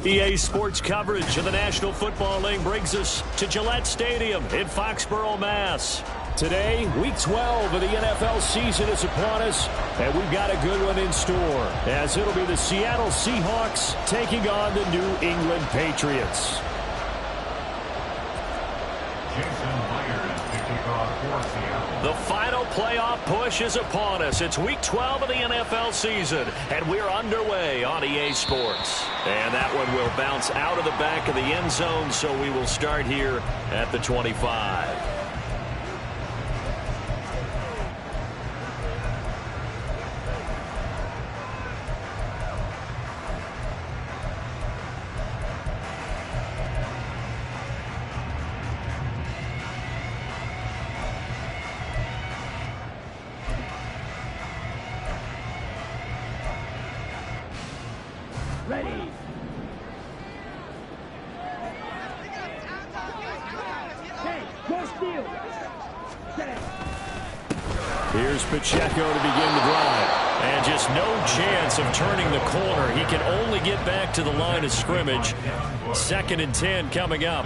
EA Sports coverage of the National Football League brings us to Gillette Stadium in Foxborough, Mass. Today, Week 12 of the NFL season is upon us, and we've got a good one in store, as it'll be the Seattle Seahawks taking on the New England Patriots. The final playoff push is upon us. It's Week 12 of the NFL season, and we're underway on EA Sports. And that one will bounce out of the back of the end zone, so we will start here at the 25. Ready. Here's Pacheco to begin the drive. And just no chance of turning the corner. He can only get back to the line of scrimmage. 2nd and 10 coming up.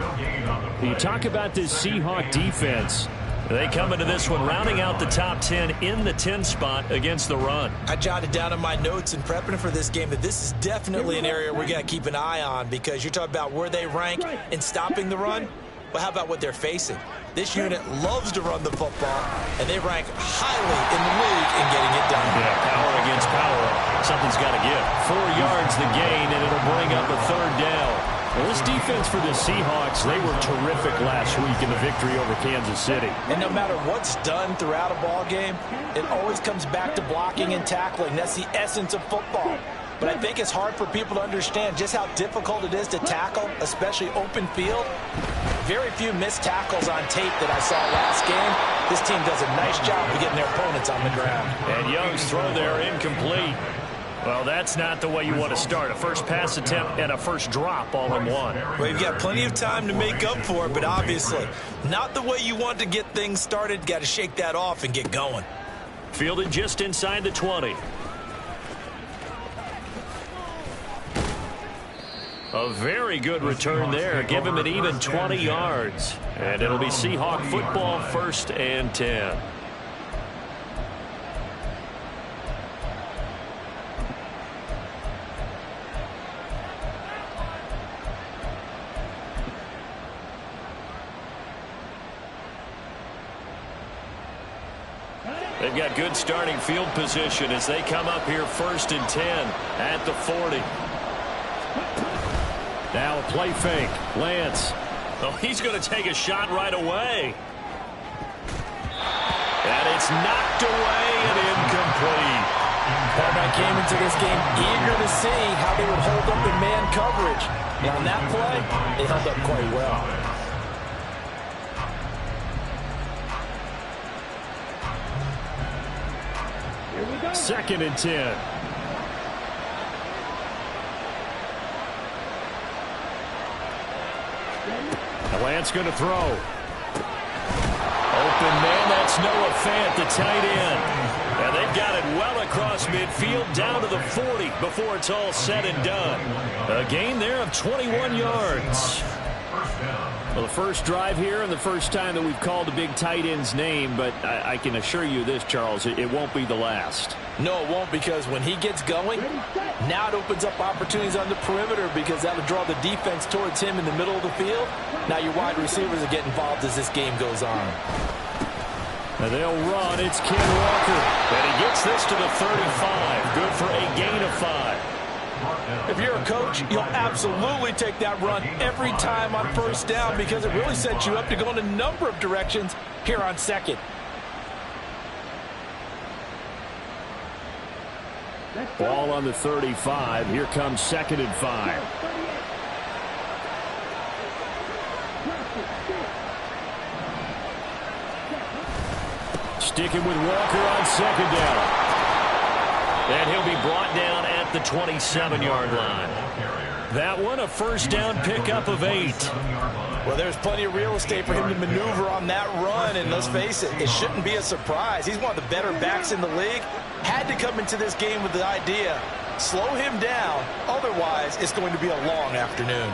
You talk about this Seahawk defense. They come into this one rounding out the top 10 in the 10 spot against the run. I jotted down in my notes in prepping for this game that this is definitely an area we got to keep an eye on, because you're talking about where they rank in stopping the run. Well, how about what they're facing? This unit loves to run the football, and they rank highly in the league in getting it done. Yeah, power against power. Something's got to give. 4 yards the gain, and it'll bring up a 3rd down. Well, this defense for the Seahawks, they were terrific last week in the victory over Kansas City. And no matter what's done throughout a ball game, it always comes back to blocking and tackling. That's the essence of football. But I think it's hard for people to understand just how difficult it is to tackle, especially open field. Very few missed tackles on tape that I saw last game. This team does a nice job of getting their opponents on the ground. And Young's throw there incomplete. Well, that's not the way you want to start. A first pass attempt and a first drop all in one. Well, you've got plenty of time to make up for it, but obviously not the way you want to get things started. Got to shake that off and get going. Fielded just inside the 20. A very good return there. Give him an even 20 yards. And it'll be Seahawk football, 1st and 10. They've got good starting field position as they come up here 1st and 10 at the 40. Now a play fake. Lance. Oh, he's going to take a shot right away. And it's knocked away and incomplete. And I came into this game eager to see how they would hold up in man coverage. And on that play, they held up quite well. 2nd and 10. Lance going to throw. Open man, that's Noah Fant, the tight end. And they've got it well across midfield down to the 40 before it's all said and done. A gain there of 21 yards. Well, the first drive here and the first time that we've called the big tight end's name, but I can assure you this, Charles, it won't be the last. No, it won't, because when he gets going, now it opens up opportunities on the perimeter, because that'll draw the defense towards him in the middle of the field. Now your wide receivers will get involved as this game goes on. And they'll run. It's Ken Walker. And he gets this to the 35. Good for a gain of 5. If you're a coach, you'll absolutely take that run every time on 1st down, because it really sets you up to go in a number of directions here on 2nd. Ball on the 35. Here comes 2nd and 5. Sticking with Walker on 2nd down. And he'll be brought down at the 27-yard line. That one, a 1st down pickup of 8. Well, there's plenty of real estate for him to maneuver on that run, and let's face it, it shouldn't be a surprise. He's one of the better backs in the league. Had to come into this game with the idea Slow him down. Otherwise, it's going to be a long afternoon.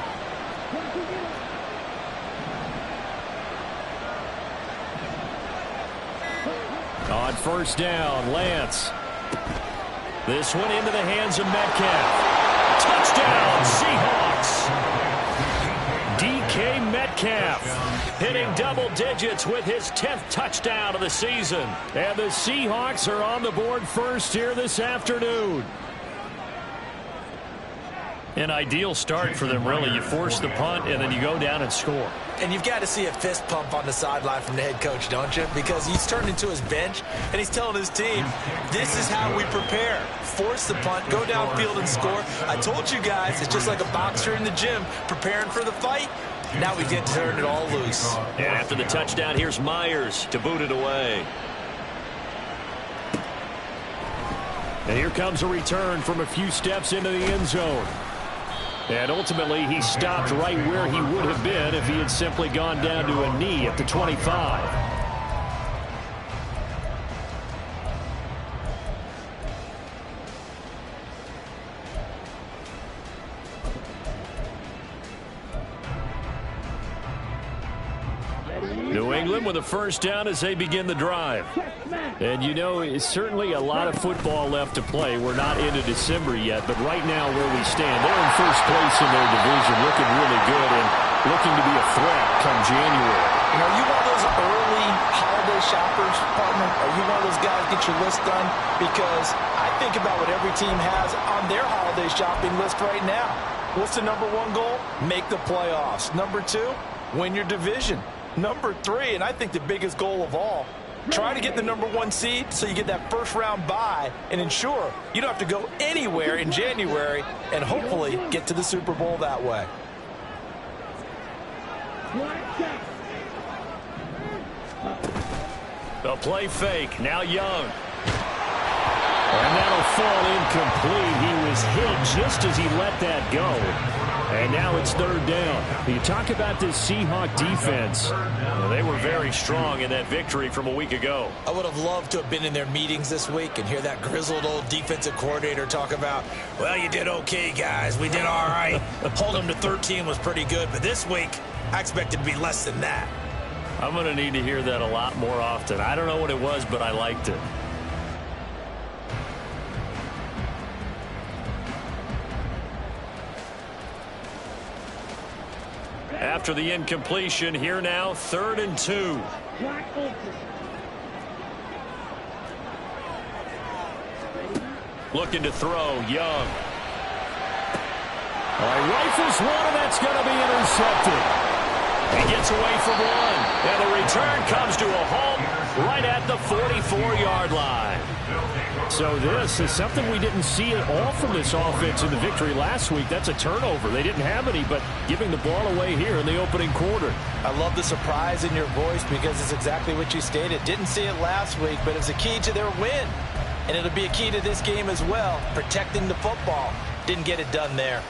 On first down, Lance. This one into the hands of Metcalf. Touchdown, Seahawks. DK Metcalf hitting double digits with his 10th touchdown of the season. And the Seahawks are on the board first here this afternoon. An ideal start for them, really. You force the punt, and then you go down and score. And you've got to see a fist pump on the sideline from the head coach, don't you? Because he's turned into his bench, and he's telling his team, this is how we prepare. Force the punt, go downfield and score. I told you guys, it's just like a boxer in the gym preparing for the fight. Now we get to turn it all loose. And after the touchdown, here's Myers to boot it away. And here comes a return from a few steps into the end zone. And ultimately, he stopped right where he would have been if he had simply gone down to a knee at the 25. New England with a first down as they begin the drive. And you know, it's certainly a lot of football left to play. We're not into December yet, but right now where we stand, they're in first place in their division, looking really good and looking to be a threat come January. You know, are you one of those early holiday shoppers, partner? Are you one of those guys get your list done? Because I think about what every team has on their holiday shopping list right now. What's the number one goal? Make the playoffs. Number two, win your division. Number three, and I think the biggest goal of all, try to get the number one seed so you get that first round bye and ensure you don't have to go anywhere in January and hopefully get to the Super Bowl that way. The play fake, now Young. And that'll fall incomplete. He was hit just as he let that go. And now it's third down. You talk about this Seahawk defense. Well, they were very strong in that victory from a week ago. I would have loved to have been in their meetings this week and hear that grizzled old defensive coordinator talk about, well, you did okay, guys. We did all right. Holding them to 13 was pretty good. But this week, I expected to be less than that. I'm going to need to hear that a lot more often. I don't know what it was, but I liked it. After the incompletion, here now, 3rd and 2. Looking to throw, Young. All right, rifles one, and that's going to be intercepted. He gets away from one, and the return comes to a halt right at the 44-yard line. So this is something we didn't see at all from this offense in the victory last week. That's a turnover. They didn't have any, but giving the ball away here in the opening quarter. I love the surprise in your voice because it's exactly what you stated. Didn't see it last week, but it's a key to their win. And it'll be a key to this game as well, protecting the football. Didn't get it done there.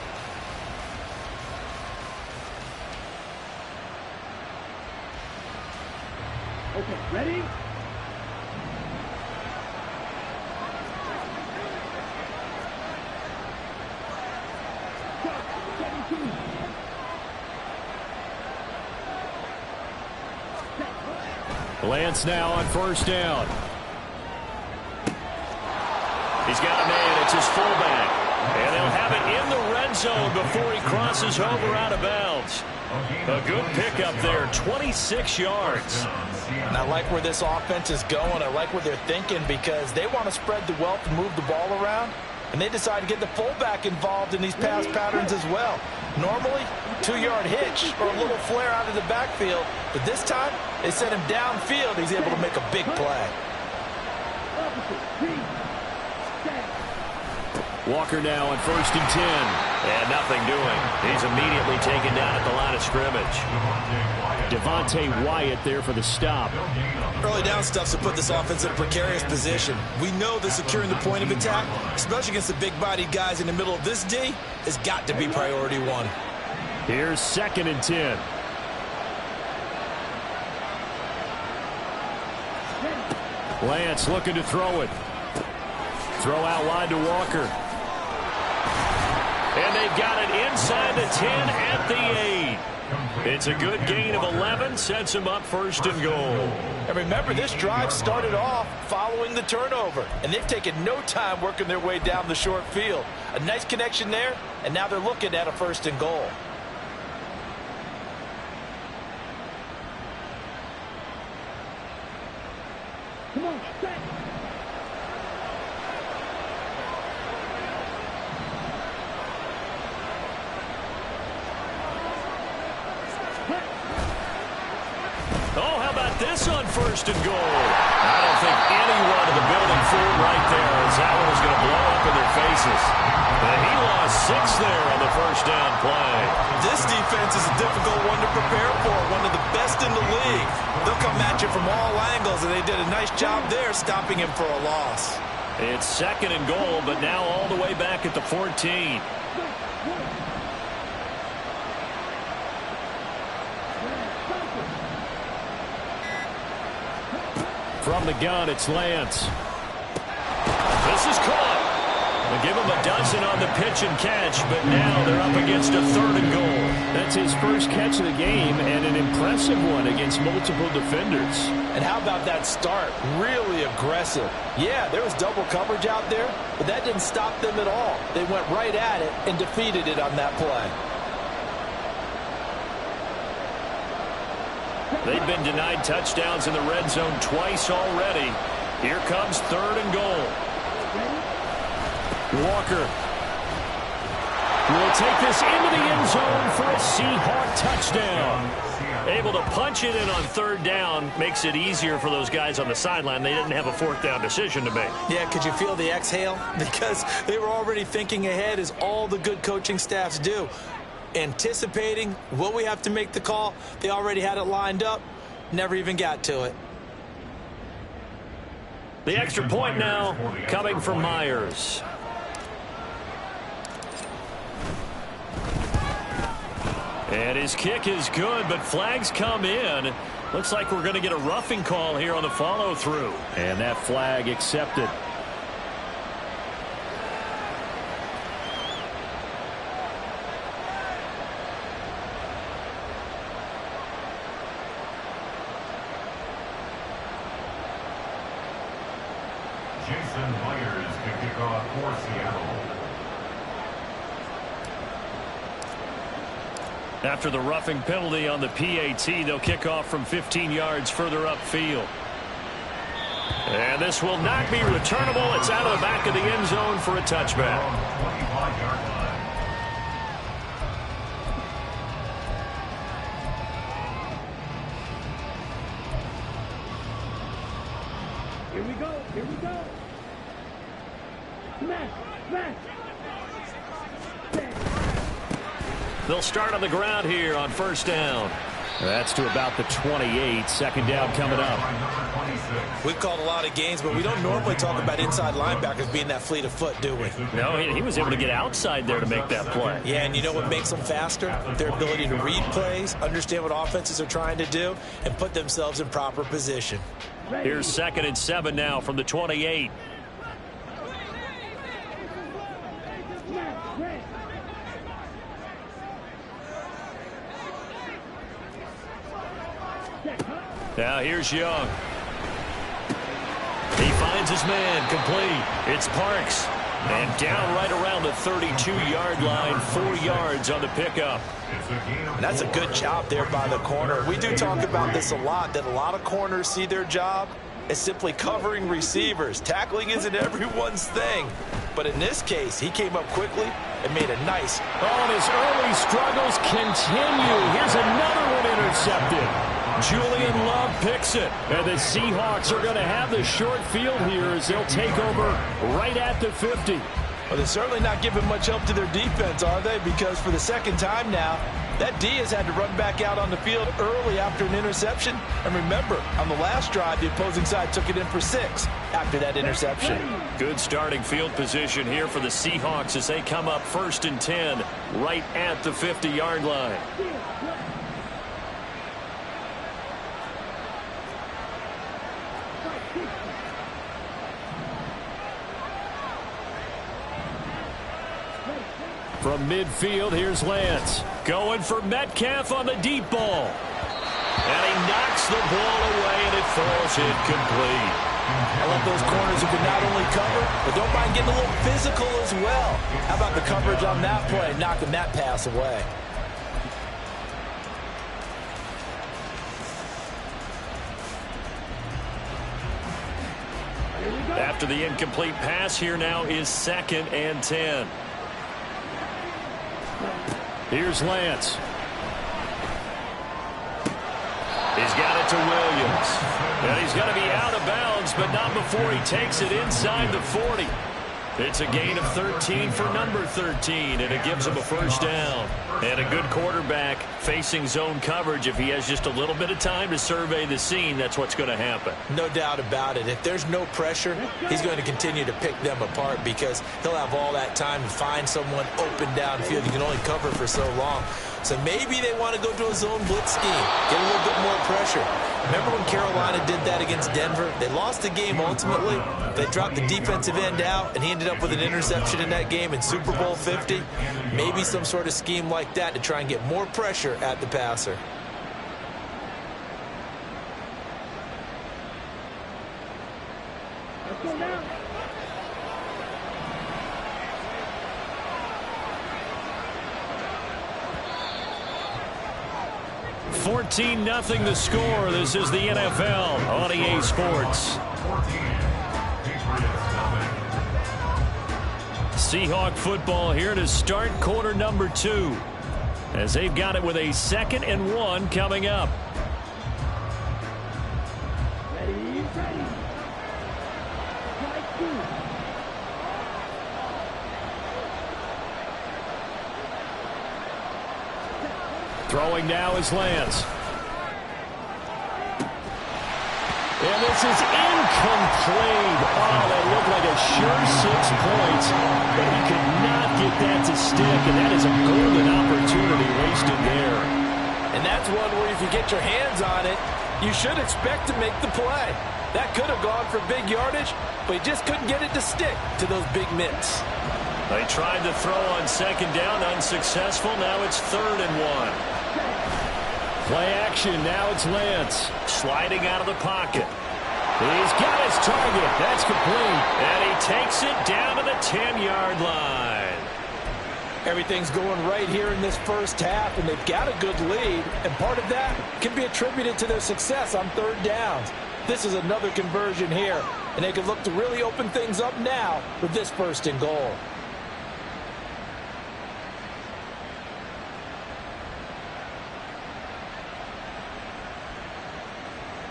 Okay, ready? Lance now on first down. He's got a man. It's his fullback. And they'll have it in the red zone before he crosses over out of bounds. A good pickup there, 26 yards. And I like where this offense is going. I like what they're thinking because they want to spread the wealth and move the ball around. And they decide to get the fullback involved in these pass patterns as well. Normally, 2-yard hitch or a little flare out of the backfield. But this time, they sent him downfield. He's able to make a big play. Walker now on 1st and 10. And nothing doing. He's immediately taken down at the line of scrimmage. Devontae Wyatt there for the stop. Early down stuff's to put this offense in a precarious position. We know that securing the point of attack, especially against the big-bodied guys in the middle of this D, has got to be priority one. Here's 2nd and 10. Lance looking to throw it. Throw out wide to Walker. And they've got it inside the 10 at the 8. It's a good gain of 11, sets them up first and goal. And remember, this drive started off following the turnover, and they've taken no time working their way down the short field. A nice connection there, and now they're looking at a first and goal. Come on, set. Oh, how about this on first and goal? I don't think anyone in the building fooled right there, as that one was going to blow up in their faces. And he lost 6 there on the first down play. This defense is a difficult one to prepare for, one of the best in the league. They'll come at you from all angles, and they did a nice job there stopping him for a loss. It's second and goal, but now all the way back at the 14. From the gun, it's Lance. This is caught. They give him a dozen on the pitch and catch, but now they're up against a third and goal. That's his first catch of the game, and an impressive one against multiple defenders. And how about that start? Really aggressive. Yeah, there was double coverage out there, but that didn't stop them at all. They went right at it and defeated it on that play. They've been denied touchdowns in the red zone twice already. Here comes third and goal. Walker will take this into the end zone for a Seahawk touchdown. Able to punch it in on third down makes it easier for those guys on the sideline. They didn't have a fourth down decision to make. Yeah, could you feel the exhale? Because they were already thinking ahead, as all the good coaching staffs do. Anticipating, will we have to make the call? They already had it lined up, never even got to it. The extra point now coming from Myers. And his kick is good, but flags come in. Looks like we're going to get a roughing call here on the follow-through. And that flag accepted. Myers to kick off for Seattle. After the roughing penalty on the PAT, they'll kick off from 15 yards further upfield. And this will not be returnable. It's out of the back of the end zone for a touchback. 25-yard line. Here we go. Here we go. Smash. Smash. They'll start on the ground here on first down. That's to about the 28. Second down coming up. We've called a lot of games, but we don't normally talk about inside linebackers being that fleet of foot, do we? No, he was able to get outside there to make that play. Yeah, and you know what makes them faster? Their ability to read plays, understand what offenses are trying to do, and put themselves in proper position. Here's 2nd and 7 now from the 28. Now here's Young. He finds his man, complete. It's Parks. And down right around the 32-yard line, 4 yards on the pickup. And that's a good job there by the corner. We do talk about this a lot, that a lot of corners see their job as simply covering receivers. Tackling isn't everyone's thing. But in this case, he came up quickly and made a nice. Oh, and his early struggles continue. Here's another one intercepted. Julian Love picks it. And the Seahawks are going to have the short field here as they'll take over right at the 50. Well, they're certainly not giving much help to their defense, are they? Because for the second time now, that D has had to run back out on the field early after an interception. And remember, on the last drive, the opposing side took it in for 6 after that interception. Good starting field position here for the Seahawks as they come up 1st and 10 right at the 50-yard line. From midfield, here's Lance. Going for Metcalf on the deep ball. And he knocks the ball away, and it falls incomplete. I love those corners who can not only cover, but don't mind getting a little physical as well. How about the coverage on that play, knocking that pass away? After the incomplete pass, here now is 2nd and 10. Here's Lance. He's got it to Williams. And he's going to be out of bounds, but not before he takes it inside the 40. It's a gain of 13 for number 13, and it gives him a first down. And a good quarterback facing zone coverage. If he has just a little bit of time to survey the scene, that's what's going to happen. No doubt about it. If there's no pressure, he's going to continue to pick them apart because he'll have all that time to find someone open downfield. You can only cover for so long. So maybe they want to go to a zone blitz scheme, get a little bit more pressure. Remember when Carolina did that against Denver? They lost the game ultimately. They dropped the defensive end out, and he ended up with an interception in that game in Super Bowl 50. Maybe some sort of scheme like that to try and get more pressure at the passer. Let's go now. 14-0 the score. This is the NFL on EA Sports. Seahawk football here to start quarter number 2. As they've got it with a 2nd and 1 coming up. Ready. Strike 2. Throwing now is Lance. And this is incomplete. Oh, that looked like a sure 6 points. But he could not get that to stick, and that is a golden opportunity wasted there. And that's one where if you get your hands on it, you should expect to make the play. That could have gone for big yardage, but he just couldn't get it to stick to those big mitts. They tried to throw on 2nd down, unsuccessful. Now it's 3rd and 1. Play action, now it's Lance. Sliding out of the pocket. He's got his target. That's complete. And he takes it down to the 10-yard line. Everything's going right here in this first half, and they've got a good lead. And part of that can be attributed to their success on 3rd downs. This is another conversion here, and they can look to really open things up now with this 1st and goal.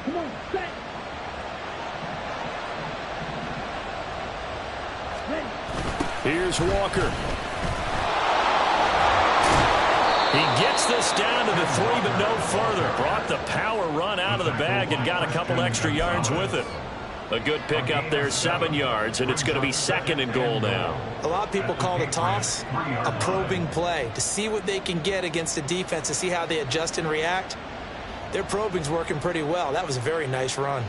Come on, set. Ready. Here's Walker. He gets this down to the 3, but no further. Brought the power run out of the bag and got a couple extra yards with it. A good pickup there, 7 yards, and it's going to be 2nd and goal now. A lot of people call the toss a probing play, to see what they can get against the defense, to see how they adjust and react. Their probing's working pretty well. That was a very nice run.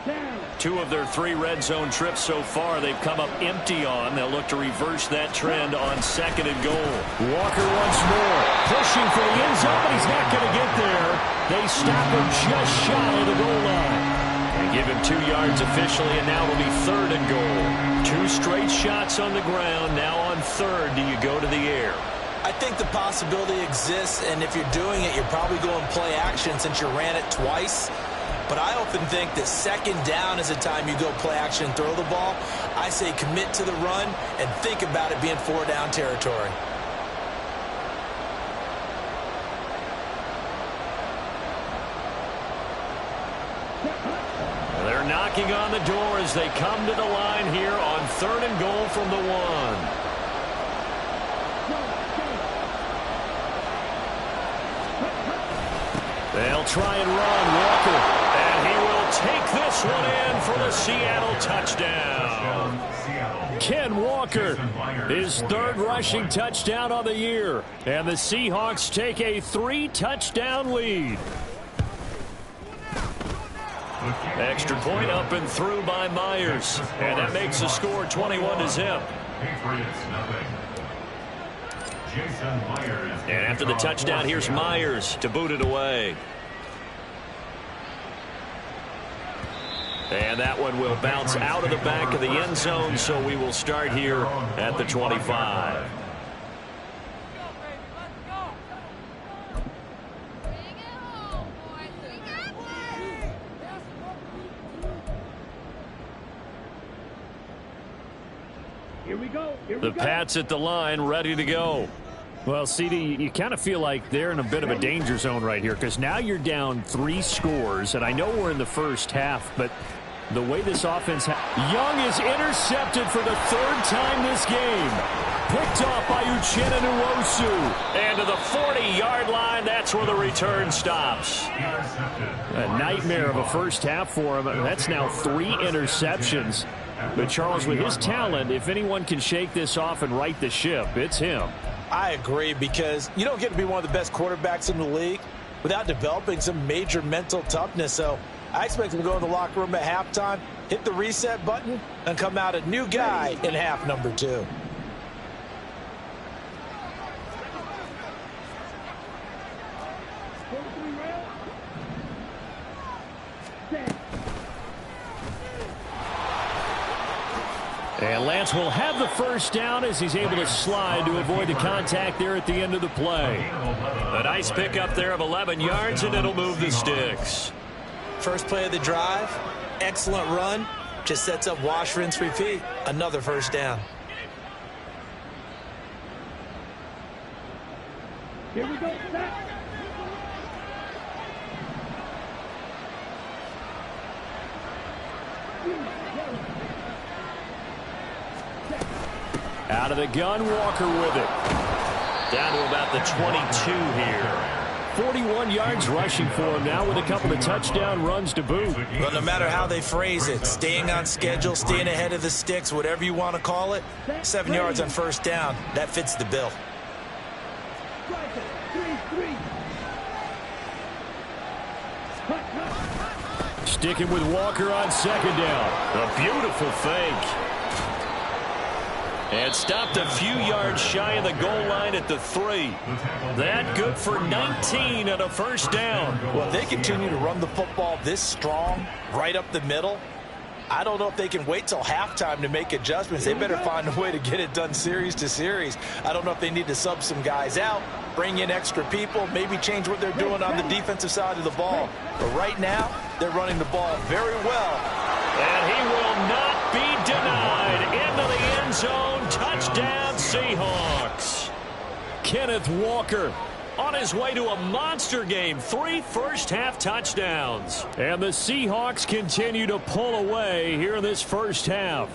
Down. 2 of their 3 red zone trips so far they've come up empty on. They'll look to reverse that trend on 2nd and goal. Walker once more. Pushing for the end zone, but he's not going to get there. They stop him just shy of the goal line. They give him 2 yards officially, and now it'll be 3rd and goal. 2 straight shots on the ground. Now on 3rd, do you go to the air? I think the possibility exists, and if you're doing it, you're probably going play action since you ran it twice. But I often think that 2nd down is the time you go play action and throw the ball. I say commit to the run and think about it being 4-down territory. They're knocking on the door as they come to the line here on 3rd and goal from the 1. They'll try and run Walker, and he will take this one in for the Seattle touchdown. Ken Walker, his 3rd rushing touchdown of the year. And the Seahawks take a 3-touchdown lead. Extra point up and through by Myers, and that makes the score 21-0. And after the touchdown, here's Myers to boot it away. And that one will bounce out of the back of the end zone, so we will start here at the 25. Here we go. The Pats at the line, ready to go. Well, CD, you kind of feel like they're in a bit of a danger zone right here because now you're down 3 scores, and I know we're in the first half, but the way this offense... Young is intercepted for the 3rd time this game. Picked off by Uchenna Nwosu. And to the 40-yard line, that's where the return stops. A nightmare of a first half for him. That's now 3 interceptions. But, Charles, with his talent, if anyone can shake this off and right the ship, it's him. I agree, because you don't get to be one of the best quarterbacks in the league without developing some major mental toughness. So I expect him to go in the locker room at halftime, hit the reset button, and come out a new guy in half number 2. And Lance will have the first down as he's able to slide to avoid the contact there at the end of the play. A nice pickup there of 11 yards, and it'll move the sticks. First play of the drive, excellent run, just sets up wash, rinse, repeat. Another first down. Here we go. Snap. Out of the gun, Walker with it. Down to about the 22 here. 41 yards rushing for him now with a couple of touchdown runs to boot. Well, no matter how they phrase it, staying on schedule, staying ahead of the sticks, whatever you want to call it, 7 yards on first down, that fits the bill. Sticking with Walker on second down. A beautiful fake. And stopped a few yards shy of the goal line at the 3. That good for 19 and a first down. Well, if they continue to run the football this strong, right up the middle, I don't know if they can wait till halftime to make adjustments. They better find a way to get it done series to series. I don't know if they need to sub some guys out, bring in extra people, maybe change what they're doing on the defensive side of the ball. But right now, they're running the ball very well. And he will not be denied. Into the end zone. Touchdown, Seahawks. Kenneth Walker on his way to a monster game. 3 first-half touchdowns. And the Seahawks continue to pull away here in this first half.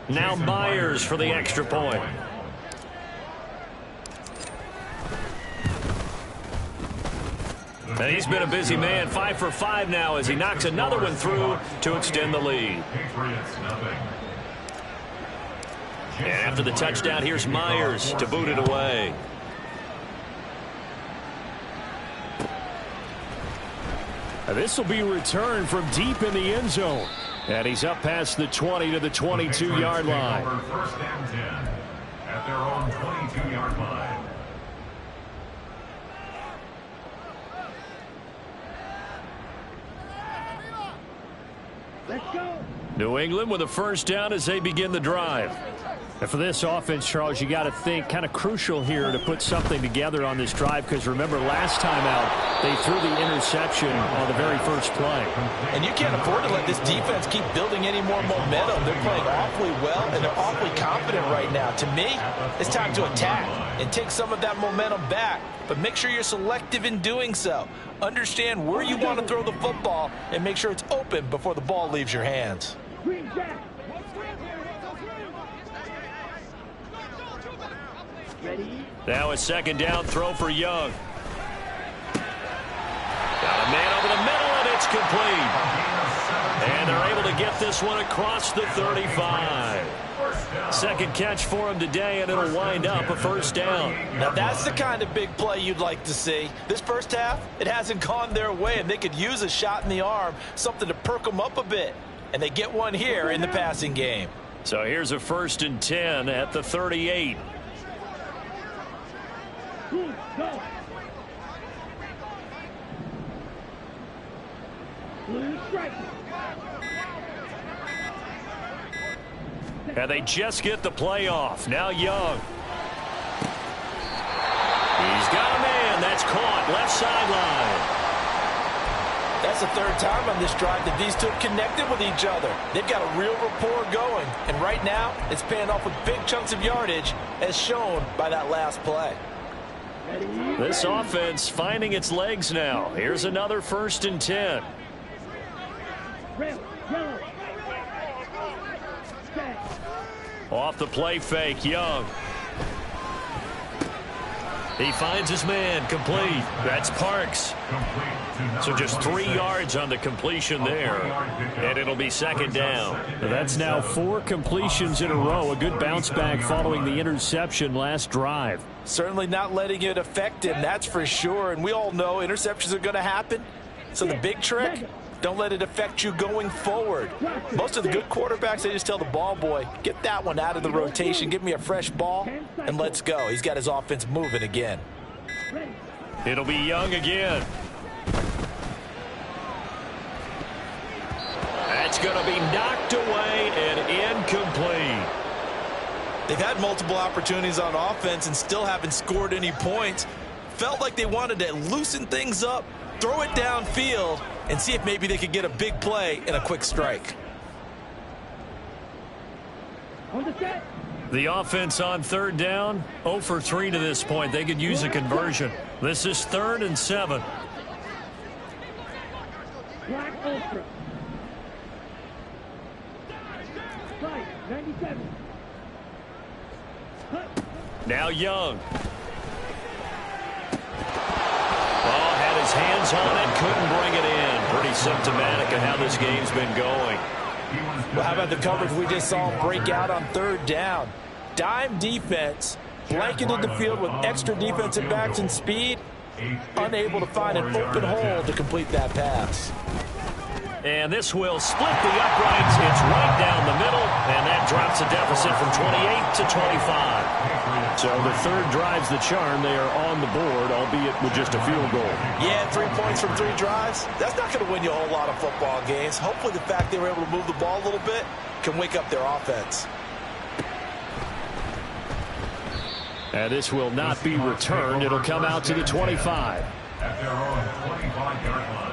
Now Myers for the extra point. And he's been a busy man. 5 for 5 now as he knocks another one through to extend the lead. And after the touchdown, here's Myers to boot it away. This will be returned from deep in the end zone. And he's up past the 20 to the 22-yard line. First down 10 at their own 22-yard line. Let's go. New England with a first down as they begin the drive. And for this offense, Charles, you got to think kind of crucial here to put something together on this drive, because remember last time out they threw the interception on the very first play. And you can't afford to let this defense keep building any more momentum. They're playing awfully well, and they're awfully confident right now. To me, it's time to attack and take some of that momentum back. But make sure you're selective in doing so. Understand where you want to throw the football and make sure it's open before the ball leaves your hands. Green Jack. Ready? Now a second down throw for Young. Got a man over the middle, and it's complete. And they're able to get this one across the 35. Second catch for him today, and it'll wind up a first down. Now that's the kind of big play you'd like to see. This first half, it hasn't gone their way, and they could use a shot in the arm, something to perk them up a bit. And they get one here in the passing game. So here's a 1st and 10 at the 38. Go. Blue strike. And they just get the play off. Now Young. He's got a man. That's caught. Left sideline. That's the 3rd time on this drive that these two have connected with each other. They've got a real rapport going. And right now, it's paying off with big chunks of yardage, as shown by that last play. This offense finding its legs now. Here's another 1st and 10. Red, yellow. Set. Off the play fake, Young. He finds his man, complete. That's Parks. So just 3 yards on the completion there. And it'll be 2nd down. That's now 4 completions in a row. A good bounce back following the interception last drive. Certainly not letting it affect him, that's for sure. And we all know interceptions are going to happen. So the big trick, don't let it affect you going forward. Most of the good quarterbacks, they just tell the ball boy, get that one out of the rotation, give me a fresh ball, and let's go. He's got his offense moving again. It'll be Young again. That's going to be knocked away and incomplete. They've had multiple opportunities on offense and still haven't scored any points. Felt like they wanted to loosen things up, throw it downfield, and see if maybe they could get a big play and a quick strike. On the set. The offense on 3rd down, 0 for 3 to this point. They could use a conversion. This is 3rd and 7. Black Ultra. Right, 97. Cut. Now Young. Oh, had his hands on it, couldn't bring it in. Pretty symptomatic of how this game's been going. Well, how about the coverage we just saw him break out on 3rd down? Dime defense, blanketed the field with extra defensive backs and speed, unable to find an open hole to complete that pass. And this will split the uprights. It's right down the middle, and that drops a deficit from 28 to 25. So the 3rd drive's the charm. They are on the board, albeit with just a field goal. Yeah, 3 points from 3 drives. That's not going to win you a whole lot of football games. Hopefully the fact they were able to move the ball a little bit can wake up their offense. And this will not be returned. It'll come out to the 25. At their own 25-yard line.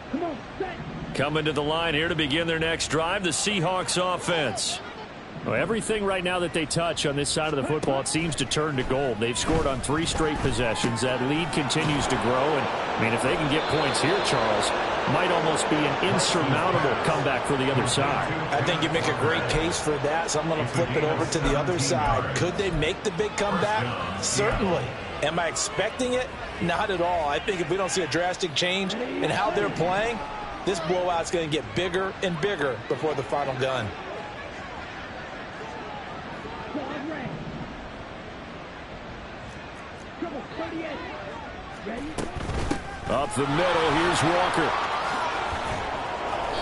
Come on, set. Coming to the line here to begin their next drive, the Seahawks offense. Well, everything right now that they touch on this side of the football, it seems to turn to gold. They've scored on 3 straight possessions. That lead continues to grow. And, I mean, if they can get points here, Charles, might almost be an insurmountable comeback for the other side. I think you make a great case for that, so I'm going to flip it over to the other side. Could they make the big comeback? Certainly. Am I expecting it? Not at all. I think if we don't see a drastic change in how they're playing, this blowout's going to get bigger and bigger before the final gun. Quad red. Trouble, 38. Ready? Up the middle, here's Walker.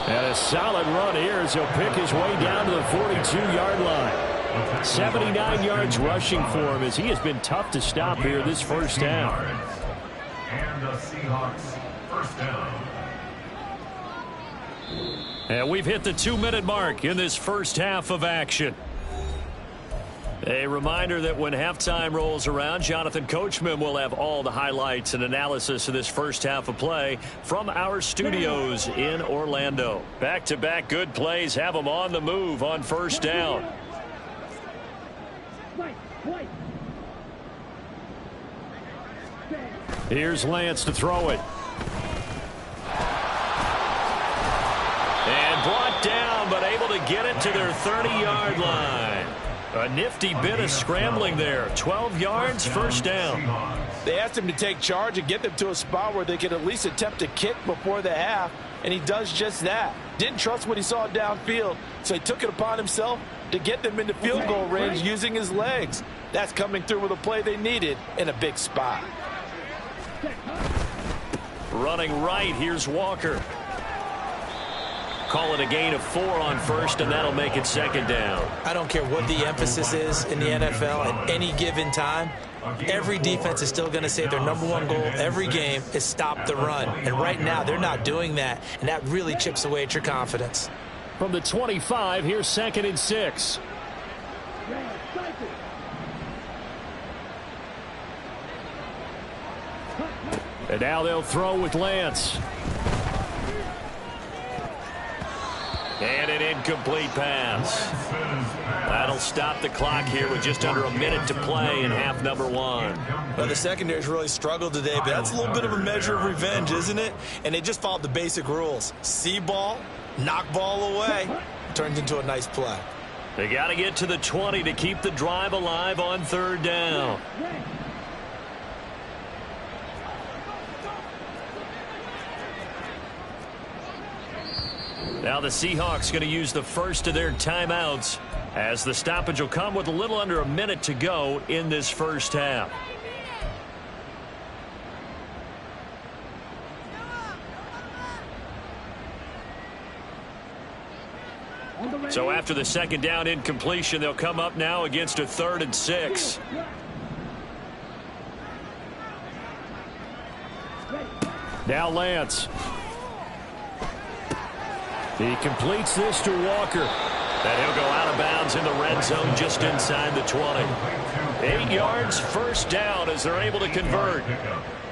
And a solid run here as he'll pick his way down to the 42-yard line. 79 yards rushing for him as he has been tough to stop here this first down. And the Seahawks first down. And we've hit the 2-minute mark in this first half of action. A reminder that when halftime rolls around, Jonathan Coachman will have all the highlights and analysis of this first half of play from our studios in Orlando. Back-to-back good plays have them on the move on first down. Right. Here's Lance to throw it. And brought down, but able to get it to their 30-yard line. A nifty bit of scrambling there. 12 yards, first down. They asked him to take charge and get them to a spot where they could at least attempt to kick before the half, and he does just that. Didn't trust what he saw downfield, so he took it upon himself to get them into field goal range using his legs. That's coming through with a play they needed in a big spot. Running right, here's Walker. Call it a gain of 4 on first, and that'll make it second down. I don't care what the emphasis is in the NFL at any given time. Every defense is still going to say their #1 goal every game is stop the run. And right now, they're not doing that, and that really chips away at your confidence. From the 25, here's 2nd and 6. And now they'll throw with Lance. And an incomplete pass. That'll stop the clock here with just under a minute to play in half number 1. Well, the secondary's really struggled today, but that's a little bit of a measure of revenge, isn't it? And they just followed the basic rules. See ball, knock ball away. Turns into a nice play. They got to get to the 20 to keep the drive alive on 3rd down. Now the Seahawks going to use the first of their timeouts as the stoppage will come with a little under a minute to go in this first half. So after the 2nd down incompletion, they'll come up now against a 3rd and 6. Now Lance. He completes this to Walker. And he'll go out of bounds in the red zone just inside the 20. 8 yards, first down as they're able to convert.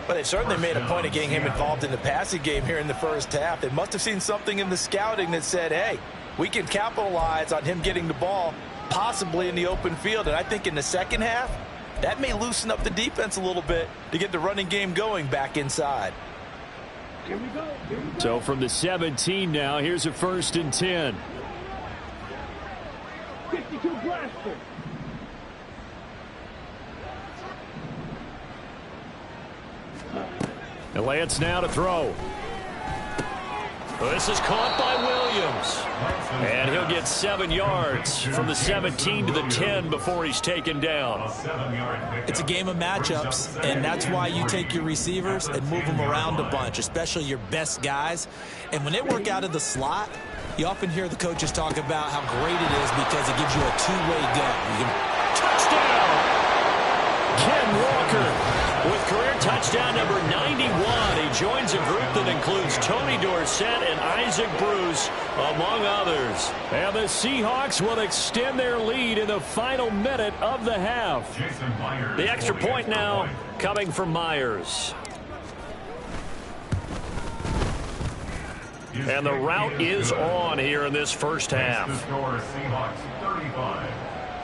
But they certainly made a point of getting him involved in the passing game here in the first half. They must have seen something in the scouting that said, hey, we can capitalize on him getting the ball, possibly in the open field. And I think in the second half, that may loosen up the defense a little bit to get the running game going back inside. Here we go. So from the 17 now, here's a 1st and 10. 52 blaster. And Lance now to throw. This is caught by Williams. And he'll get 7 yards from the 17 to the 10 before he's taken down. It's a game of matchups, and that's why you take your receivers and move them around a bunch, especially your best guys. And when they work out of the slot, you often hear the coaches talk about how great it is because it gives you a two-way go. Touchdown! Ken Walker with career touchdown number 91. He joins a group that includes Tony Dorsett and Isaac Bruce, among others. And the Seahawks will extend their lead in the final minute of the half. The extra point now coming from Myers. And the route is on here in this first half. Seahawks 35,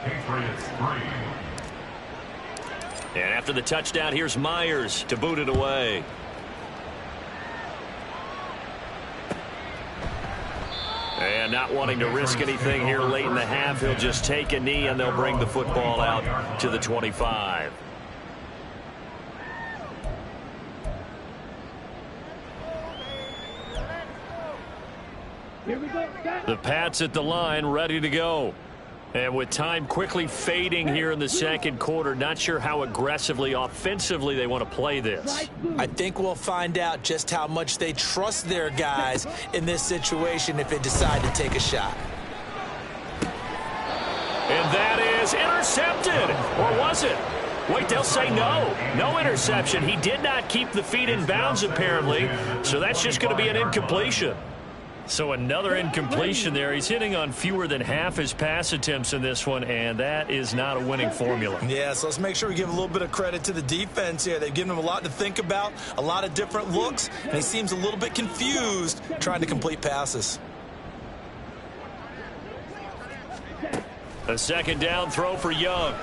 Patriots 3. And after the touchdown, here's Myers to boot it away. And not wanting to risk anything here late in the half, he'll just take a knee and they'll bring the football out to the 25. Here we go. The Pats at the line, ready to go. And with time quickly fading here in the second quarter, not sure how aggressively, offensively they want to play this. I think we'll find out just how much they trust their guys in this situation if they decide to take a shot. And that is intercepted. Or was it? Wait, they'll say no. No interception. He did not keep the feet in bounds, apparently. So that's just going to be an incompletion. So another incompletion there. He's hitting on fewer than half his pass attempts in this one, and that is not a winning formula. Yeah, so let's make sure we give a little bit of credit to the defense here. They've given him a lot to think about, a lot of different looks, and he seems a little bit confused trying to complete passes. A second down throw for Young.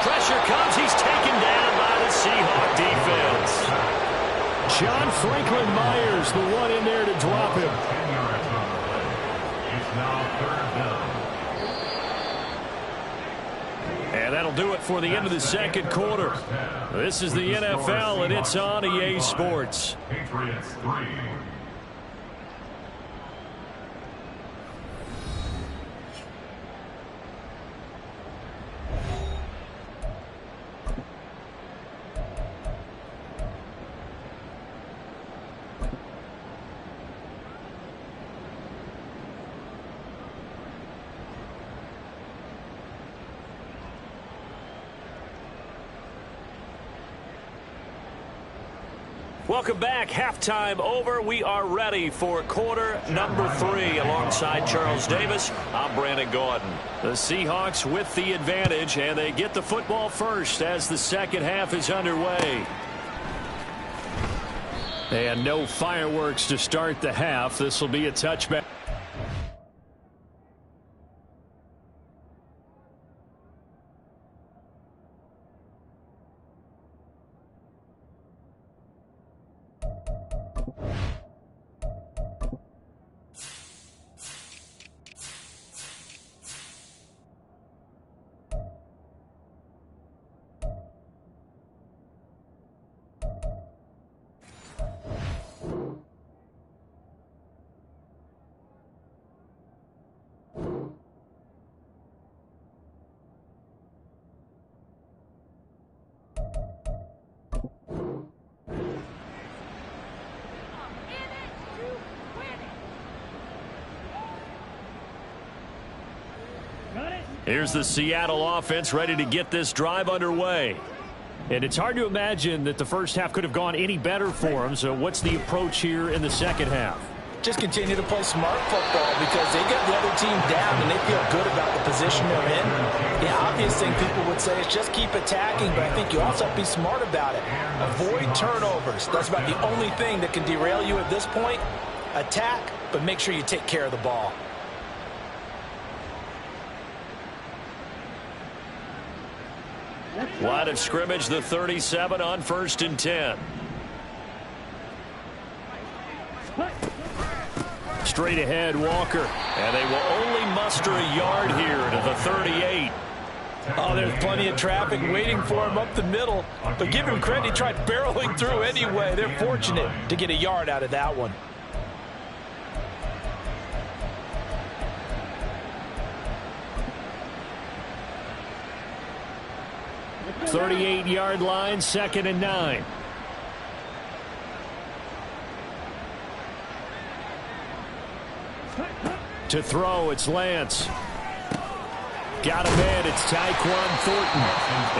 Pressure comes. He's taken down by the Seahawk defense. John Franklin Myers, the one in there to drop him. It's now 3rd down. And that'll do it for the end of the second quarter. This is the NFL, and it's on EA Sports. Patriots 3. Welcome back. Halftime over. We are ready for quarter number 3. Alongside Charles Davis, I'm Brandon Gaudin. The Seahawks with the advantage, and they get the football first as the second half is underway. And no fireworks to start the half. This will be a touchback. Here's the Seattle offense ready to get this drive underway. And it's hard to imagine that the first half could have gone any better for them. So what's the approach here in the second half? Just continue to play smart football because they get the other team down and they feel good about the position they're in. The obvious thing people would say is just keep attacking, but I think you also have to be smart about it. Avoid turnovers. That's about the only thing that can derail you at this point. Attack, but make sure you take care of the ball. Line of scrimmage, the 37 on 1st and 10. Straight ahead, Walker. And they will only muster a yard here to the 38. Oh, there's plenty of traffic waiting for him up the middle. But give him credit, he tried barreling through anyway. They're fortunate to get a yard out of that one. 38-yard line, 2nd and 9. To throw, it's Lance. Got a man, it's Tyquan Thornton.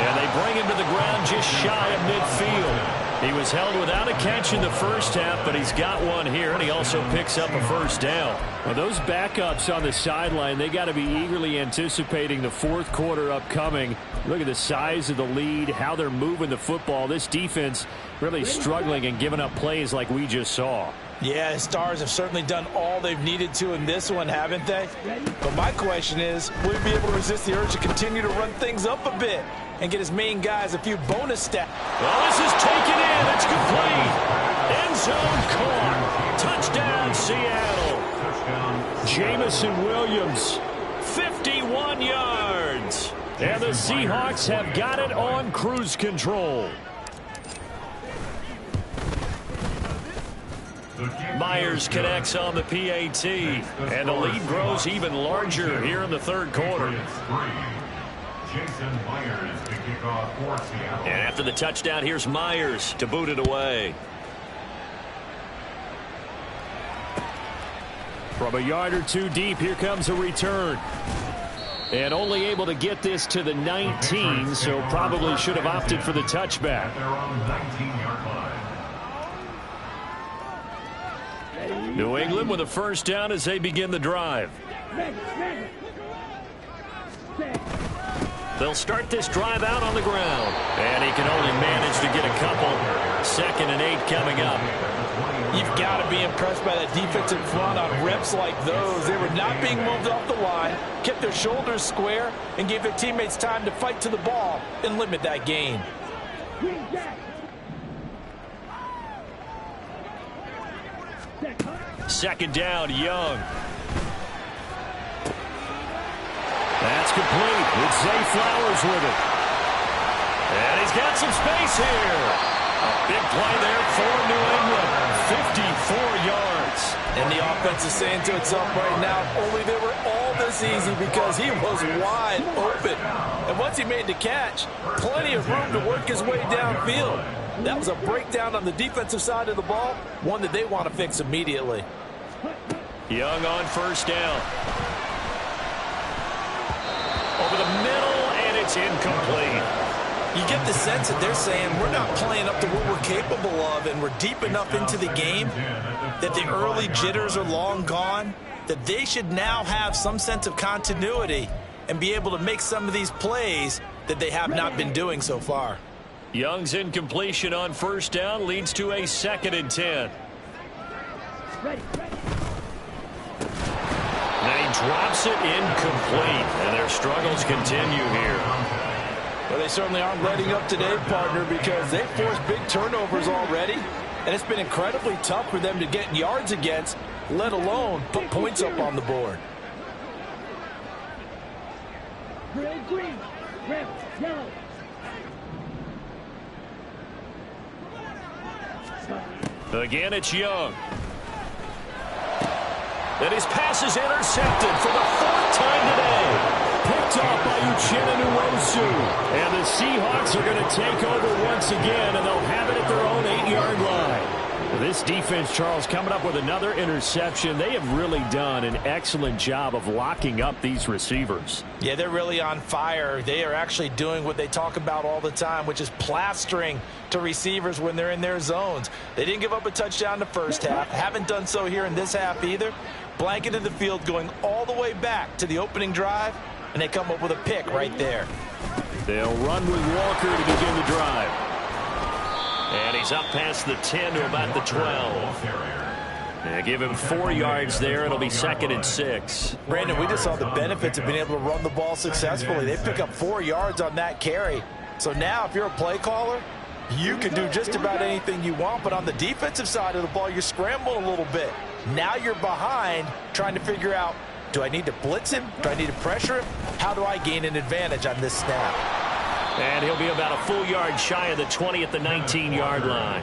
And they bring him to the ground just shy of midfield. He was held without a catch in the first half, but he's got one here, and he also picks up a first down. Well, those backups on the sideline, they got to be eagerly anticipating the fourth quarter upcoming. Look at the size of the lead, how they're moving the football. This defense really struggling and giving up plays like we just saw. Yeah, the Stars have certainly done all they've needed to in this one, haven't they? But my question is, will he be able to resist the urge to continue to run things up a bit and get his main guys a few bonus stats? Well, this is taken in. It's complete. End zone caught. Touchdown, Seattle. Jamison Williams. 51 yards. And the Seahawks have got it on cruise control. Myers connects on the PAT, and the lead grows even larger here in the third quarter. And after the touchdown, here's Myers to boot it away. From a yard or two deep, here comes a return. And only able to get this to the 19, so probably should have opted for the touchback. New England with a first down as they begin the drive. They'll start this drive out on the ground. And he can only manage to get a couple. 2nd and 8 coming up. You've got to be impressed by that defensive front on reps like those. They were not being moved off the line, kept their shoulders square, and gave their teammates time to fight to the ball and limit that gain. 2nd down, Young. That's complete. It's Zay Flowers with it. And he's got some space here. A big play there for New England. 54 yards. And the offense is saying to itself right now, if only they were all this easy, because he was wide open. And once he made the catch, plenty of room to work his way downfield. That was a breakdown on the defensive side of the ball, one that they want to fix immediately. Young on first down. Over the middle, and it's incomplete. You get the sense that they're saying we're not playing up to what we're capable of, and we're deep enough into the game that the early jitters are long gone, that they should now have some sense of continuity and be able to make some of these plays that they have not been doing so far. Young's incompletion on first down leads to a 2nd and 10. Now he drops it incomplete, and their struggles continue here. Well, they certainly aren't letting up today, partner, because they've forced big turnovers already, and it's been incredibly tough for them to get yards against, let alone put points up on the board. Red, green, red, yellow. Again, it's Young. And his pass is intercepted for the 4th time today. Picked off by Uchenna Nwosu. And the Seahawks are going to take over once again, and they'll have it at their own 8-yard line. This defense, Charles, coming up with another interception. They have really done an excellent job of locking up these receivers. Yeah, they're really on fire. They are actually doing what they talk about all the time, which is plastering to receivers when they're in their zones. They didn't give up a touchdown the first half. Haven't done so here in this half either. Blanketed the field going all the way back to the opening drive, and they come up with a pick right there. They'll run with Walker to begin the drive. And he's up past the 10 to about the 12. They give him 4 yards there. It'll be 2nd and 6. Brandon, we just saw the benefits of being able to run the ball successfully. They pick up 4 yards on that carry. So now if you're a play caller, you can do just about anything you want. But on the defensive side of the ball, you're scrambling a little bit. Now you're behind trying to figure out, do I need to blitz him? Do I need to pressure him? How do I gain an advantage on this snap? And he'll be about a full yard shy of the 20 at the 19-yard line.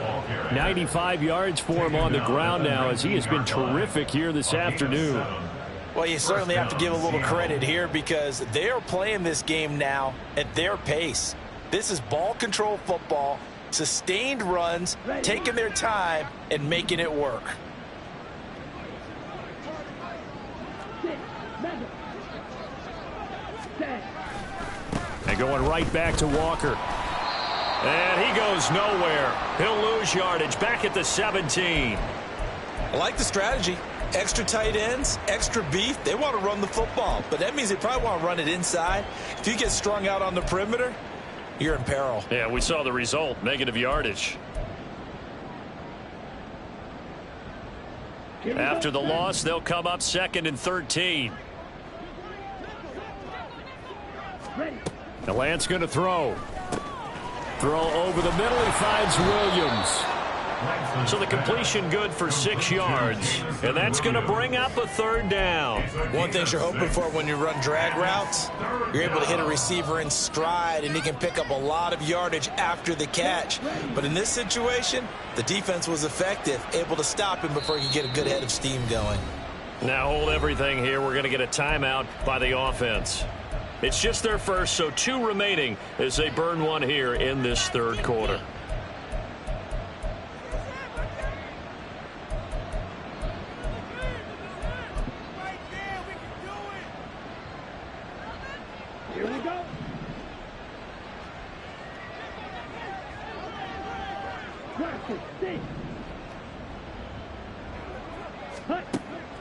95 yards for him on the ground now, as he has been terrific here this afternoon. Well, you certainly have to give a little credit here because they are playing this game now at their pace. This is ball control football, sustained runs, taking their time and making it work. And going right back to Walker. And he goes nowhere. He'll lose yardage back at the 17. I like the strategy. Extra tight ends, extra beef. They want to run the football, but that means they probably want to run it inside. If you get strung out on the perimeter, you're in peril. Yeah, we saw the result, negative yardage. After the loss, they'll come up 2nd and 13. Now Lance going to throw. Throw over the middle. He finds Williams. So the completion good for 6 yards. And that's going to bring up a 3rd down. One thing you're hoping for when you run drag routes, you're able to hit a receiver in stride, and he can pick up a lot of yardage after the catch. But in this situation, the defense was effective, able to stop him before he could get a good head of steam going. Now hold everything here. We're going to get a timeout by the offense. It's just their first, so 2 remaining as they burn one here in this 3rd quarter. Here we go.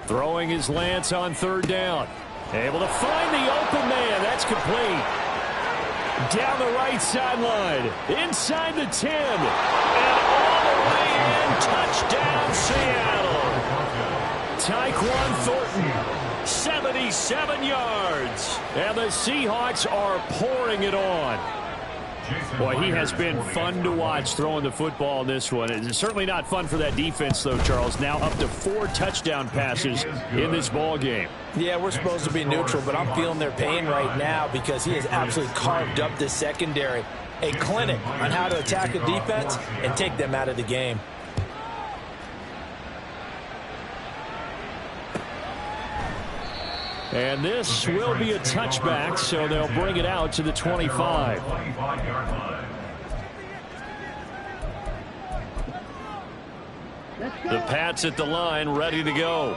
Throwing his Lance on 3rd down. Able to find the open man. That's complete. Down the right sideline. Inside the 10. And all the way in. Touchdown, Seattle. Tyquan Thornton, 77 yards. And the Seahawks are pouring it on. Boy, he has been fun to watch throwing the football in this one. It's certainly not fun for that defense, though, Charles. Now up to 4 touchdown passes in this ball game. Yeah, we're supposed to be neutral, but I'm feeling their pain right now because he has absolutely carved up this secondary. A clinic on how to attack a defense and take them out of the game. And this will be a touchback, so they'll bring it out to the 25. The Pats at the line, ready to go.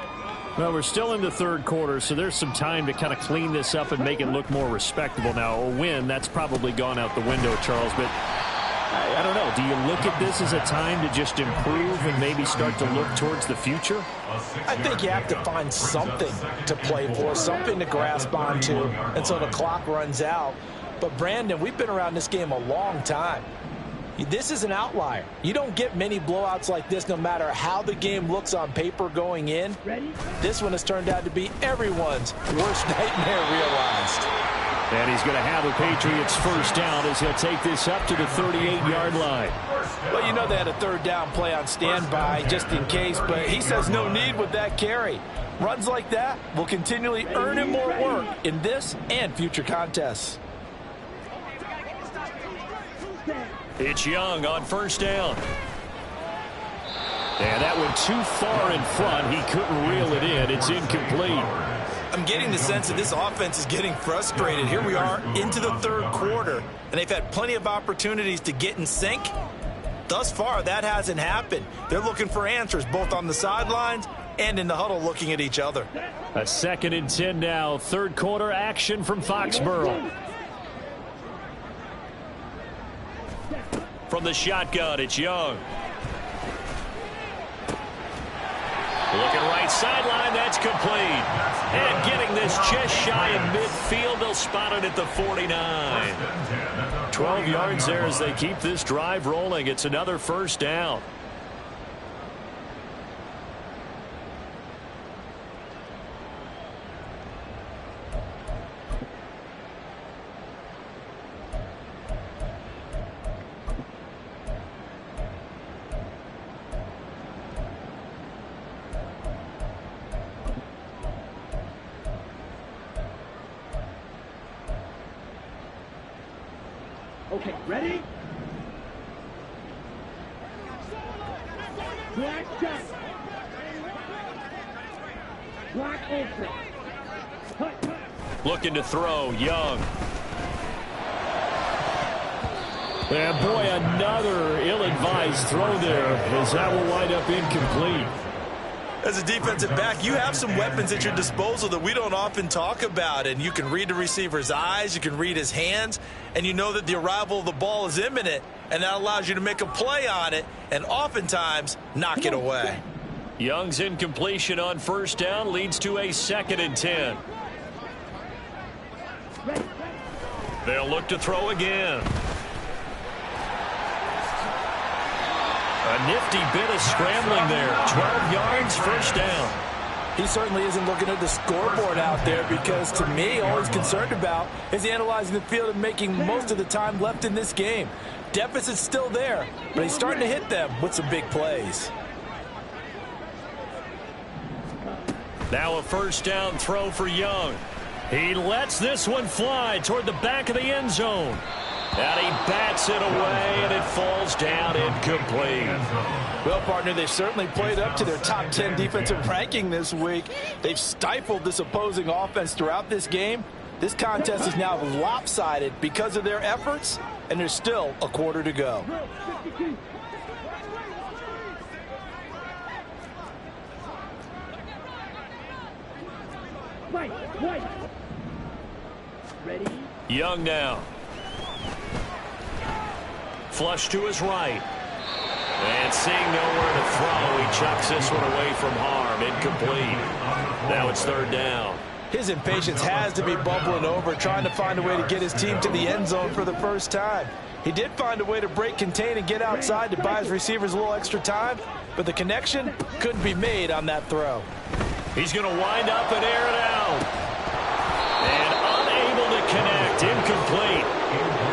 Well, we're still in the third quarter, so there's some time to kind of clean this up and make it look more respectable. Now, a win, that's probably gone out the window, Charles, but I don't know. Do you look at this as a time to just improve and maybe start to look towards the future? I think you have to find something to play for, something to grasp onto until the clock runs out. But, Brandon, we've been around this game a long time. This is an outlier. You don't get many blowouts like this no matter how the game looks on paper going in. This one has turned out to be everyone's worst nightmare realized. And he's going to have a Patriots first down as he'll take this up to the 38-yard line. Well, you know they had a third down play on standby just in case, but he says no need with that carry. Runs like that will continually earn him more work in this and future contests. It's Young on first down. And that went too far in front. He couldn't reel it in. It's incomplete. I'm getting the sense that this offense is getting frustrated. Here we are into the third quarter, and they've had plenty of opportunities to get in sync. Thus far, that hasn't happened. They're looking for answers both on the sidelines and in the huddle looking at each other. A 2nd and 10 now. Third quarter action from Foxborough. From the shotgun, it's Young. Looking right sideline, that's complete. And getting this just shy of midfield, they'll spot it at the 49. 12 yards there as they keep this drive rolling. It's another first down. Okay, ready? Black jump. Black ultra. Cut. Looking to throw, Young. And boy, another ill-advised throw there as that will wind up incomplete. As a defensive back, you have some weapons at your disposal that we don't often talk about, and you can read the receiver's eyes, you can read his hands, and you know that the arrival of the ball is imminent, and that allows you to make a play on it and oftentimes knock it away. Young's incompletion on first down leads to a 2nd and 10. They'll look to throw again. A nifty bit of scrambling there. 12 yards, first down. He certainly isn't looking at the scoreboard out there because, to me, all he's concerned about is analyzing the field and making most of the time left in this game. Deficit's still there, but he's starting to hit them with some big plays. Now a first down throw for Young. He lets this one fly toward the back of the end zone. And he bats it away, and it falls down incomplete. Well, partner, they've certainly played up to their top 10 defensive ranking this week. They've stifled this opposing offense throughout this game. This contest is now lopsided because of their efforts, and there's still a quarter to go. White. Ready? Young now. Flush to his right. And seeing nowhere to throw, he chucks this one away from harm. Incomplete. Now it's third down. His impatience has to be bubbling over, trying to find a way to get his team to the end zone for the first time. He did find a way to break contain and get outside to buy his receivers a little extra time, but the connection couldn't be made on that throw. He's going to wind up and air it out. And unable to connect. Incomplete.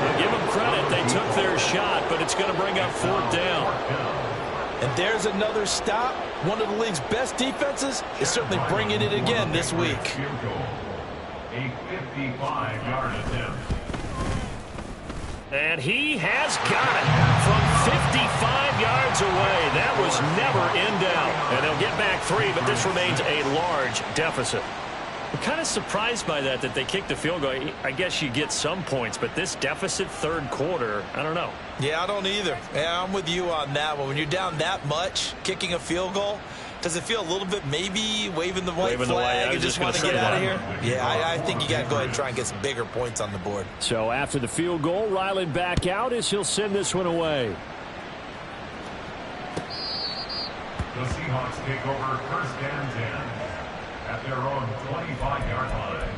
I'll give them credit. They took their shot, but it's going to bring up fourth down. And there's another stop. One of the league's best defenses is certainly bringing it again this week. A 55-yard attempt. And he has got it from 55 yards away. That was never in doubt. And they'll get back 3, but this remains a large deficit. I'm kind of surprised by that they kicked the field goal. I guess you get some points, but this deficit third quarter, I don't know. Yeah, I don't either. Yeah, I'm with you on that one. When you're down that much, kicking a field goal, Does it feel a little bit maybe waving the white flag and just want to get out of here? Yeah, I think you got to go ahead and try and get some bigger points on the board. So after the field goal, Ryland back out as he'll send this one away. The Seahawks take over first and 10 at their own 25-yard line.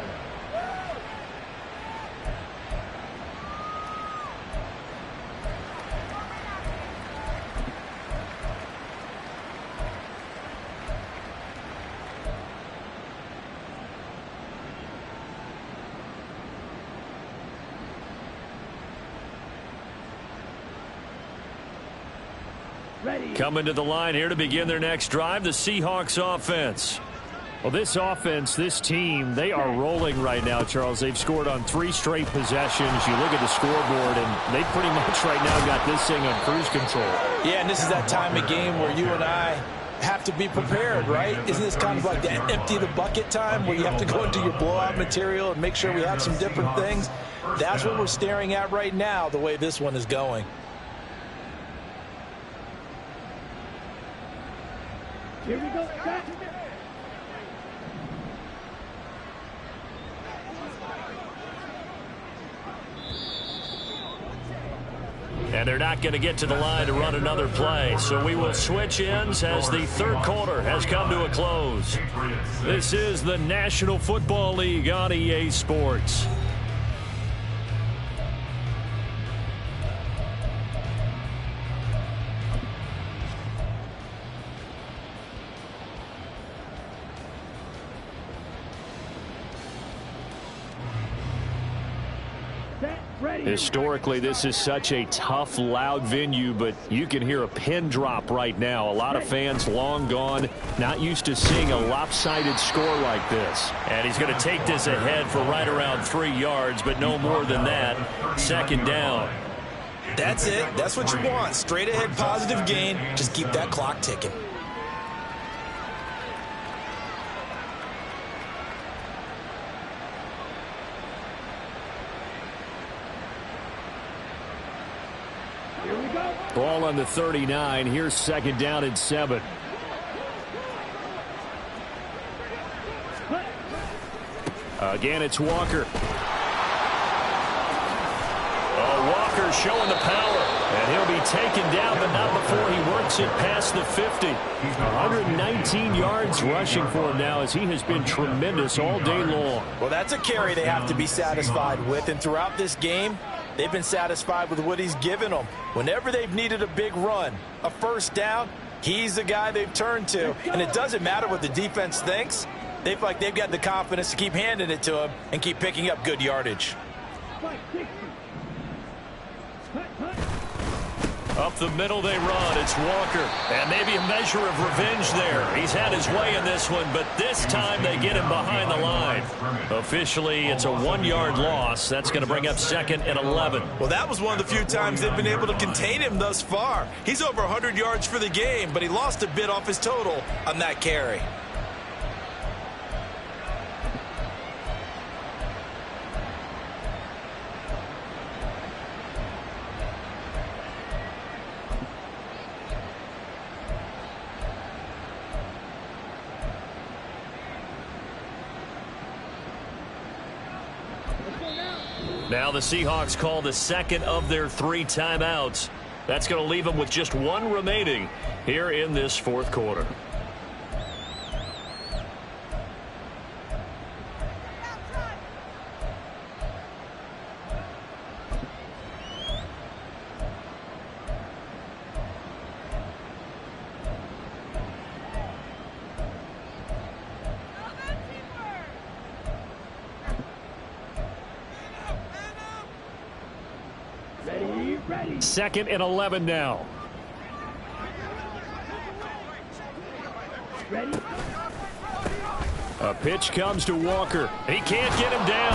Coming to the line here to begin their next drive, the Seahawks offense. Well, this offense, this team, they are rolling right now, Charles. They've scored on 3 straight possessions. You look at the scoreboard, and they pretty much right now got this thing on cruise control. Yeah, and this is that time of game where you and I have to be prepared, right? Isn't this kind of like that empty the bucket time where you have to go into your blowout material and make sure we have some different things? That's what we're staring at right now, the way this one is going. Here we go. Back. And they're not going to get to the line to run another play. So we will switch ends as the third quarter has come to a close. This is the National Football League on EA Sports. Historically, this is such a tough, loud venue, but you can hear a pin drop right now. A lot of fans long gone, not used to seeing a lopsided score like this. And he's going to take this ahead for right around 3 yards, but no more than that. Second down. That's it. That's what you want. Straight ahead positive gain. Just keep that clock ticking. Ball on the 39. Here's second down and 7. Again, it's Walker. Walker showing the power. And he'll be taken down, but not before he works it past the 50. 119 yards rushing for him now as he has been tremendous all day long. Well, that's a carry they have to be satisfied with. And throughout this game, they've been satisfied with what he's given them. Whenever they've needed a big run, a first down, he's the guy they've turned to. And it doesn't matter what the defense thinks. They feel like they've got the confidence to keep handing it to him and keep picking up good yardage. Up the middle they run. It's Walker. And maybe a measure of revenge there. He's had his way in this one, but this time they get him behind the line. Officially, it's a 1-yard loss. That's going to bring up second and 11. Well, that was one of the few times they've been able to contain him thus far. He's over 100 yards for the game, but he lost a bit off his total on that carry. Now the Seahawks call the second of their 3 timeouts. That's going to leave them with just 1 remaining here in this fourth quarter. Second and 11 now. Ready? A pitch comes to Walker. He can't get him down.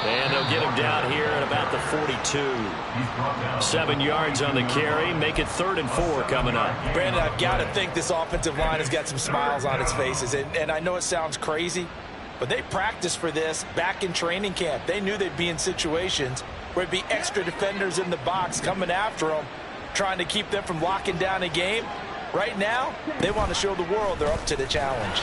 And they'll get him down here at about the 42. 7 yards on the carry. Make it 3rd and 4 coming up. Brandon, I've got to think this offensive line has got some smiles on its faces. And I know it sounds crazy, but they practiced for this back in training camp. They knew they'd be in situations where it'd be extra defenders in the box coming after them, trying to keep them from locking down a game. Right now, they want to show the world they're up to the challenge.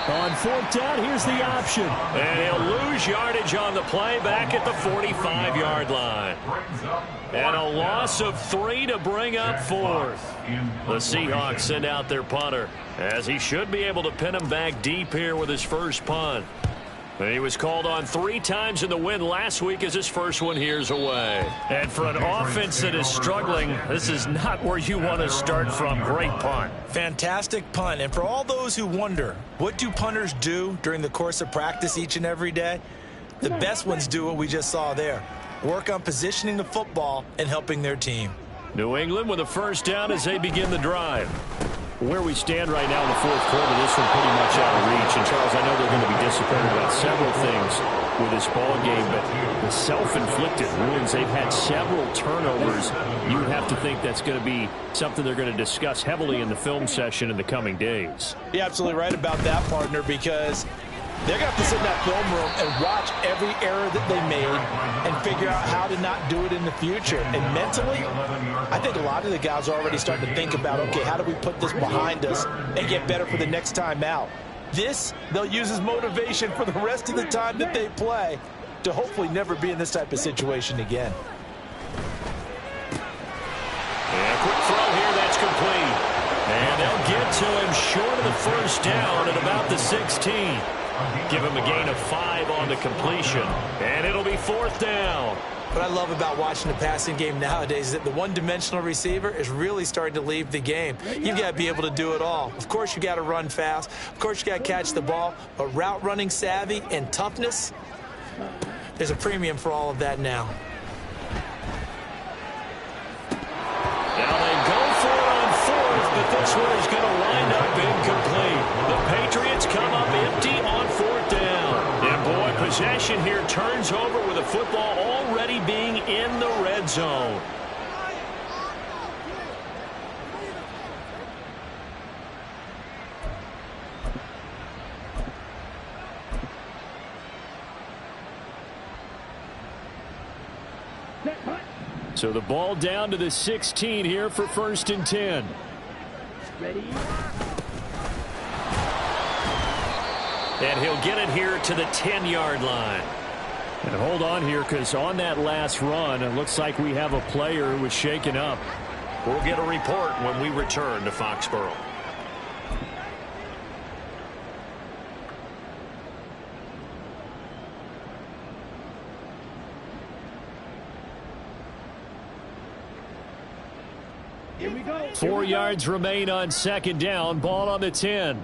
On 4th down, here's the option. And he'll lose yardage on the play back at the 45-yard line. And a loss of 3 to bring up 4th. The Seahawks send out their punter, as he should be able to pin him back deep here with his first punt. He was called on 3 times in the win last week as his first one here's away. And for an offense that is struggling, this is not where you want to start from. Great punt. Fantastic punt. And for all those who wonder, what do punters do during the course of practice each and every day? The best ones do what we just saw there. Work on positioning the football and helping their team. New England with a first down as they begin the drive. Where we stand right now in the 4th quarter, this one pretty much out of reach. And, Charles, I know they're going to be disappointed about several things with this ball game, but the self-inflicted wounds, they've had several turnovers. You have to think that's going to be something they're going to discuss heavily in the film session in the coming days. You're absolutely right about that, partner, because they're going to have to sit in that film room and watch every error that they made and figure out how to not do it in the future. And mentally, I think a lot of the guys are already starting to think about, okay, how do we put this behind us and get better for the next time out? This, they'll use as motivation for the rest of the time that they play to hopefully never be in this type of situation again. And a quick throw here, that's complete. And they'll get to him short of the first down at about the 16. Give him a gain of 5 on the completion. And it'll be 4th down. What I love about watching the passing game nowadays is that the one-dimensional receiver is really starting to leave the game. You've got to be able to do it all. Of course, you got to run fast. Of course, you got to catch the ball. But route running savvy and toughness, there's a premium for all of that now. Now they go for it on 4th, but this one is going to wind up incomplete. The Patriots come up empty on 4th down. And boy, possession here turns over with the football already being in the red zone. So the ball down to the 16 here for 1st and 10. Ready? And he'll get it here to the 10-yard line. And hold on here, because on that last run, it looks like we have a player who was shaken up. We'll get a report when we return to Foxborough. Here we go. 4 yards remain on 2nd down. Ball on the 10.